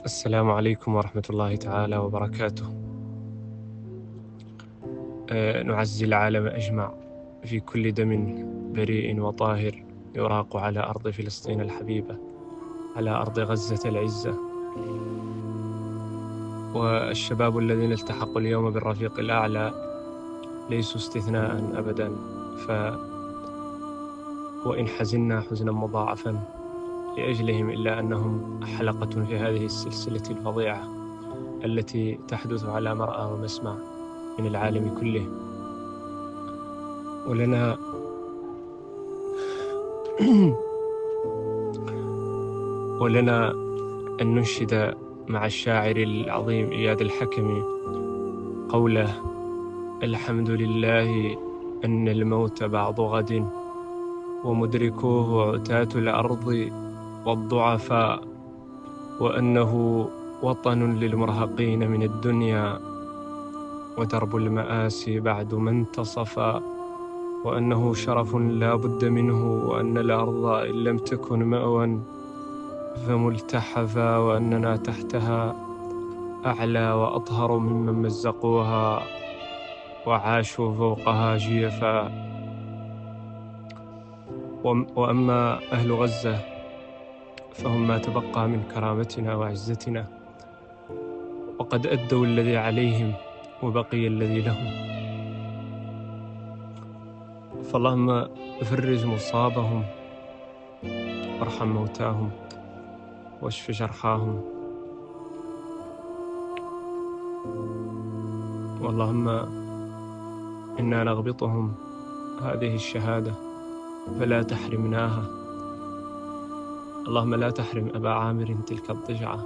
السلام عليكم ورحمة الله تعالى وبركاته. نعزي العالم أجمع في كل دم بريء وطاهر يراق على أرض فلسطين الحبيبة، على أرض غزة العزة. والشباب الذين التحقوا اليوم بالرفيق الأعلى ليسوا استثناء أبدا، وإن حزنا حزنا مضاعفا لأجلهم إلا أنهم حلقة في هذه السلسلة الفظيعة التي تحدث على مرأى ومسمع من العالم كله. ولنا ولنا أن ننشد مع الشاعر العظيم إياد الحكمي قوله: الحمد لله أن الموت بعض غد، ومدركوه عتاة الأرض والضعفاء، وأنه وطن للمرهقين من الدنيا، ودرب المآسي بعد ما انتصفا، وأنه شرف لا بد منه، وأن الأرض إن لم تكن مأوى فملتحفا، وأننا تحتها أعلى وأطهر ممن مزقوها وعاشوا فوقها جيفا. وأما أهل غزة فهم ما تبقى من كرامتنا وعزتنا، وقد أدوا الذي عليهم وبقي الذي لهم. فاللهم فرج مصابهم، وارحم موتاهم، واشف جرحاهم. واللهم إنا نغبطهم هذه الشهادة فلا تحرمناها. اللهم لا تحرم أبا عامر تلك الضجعة.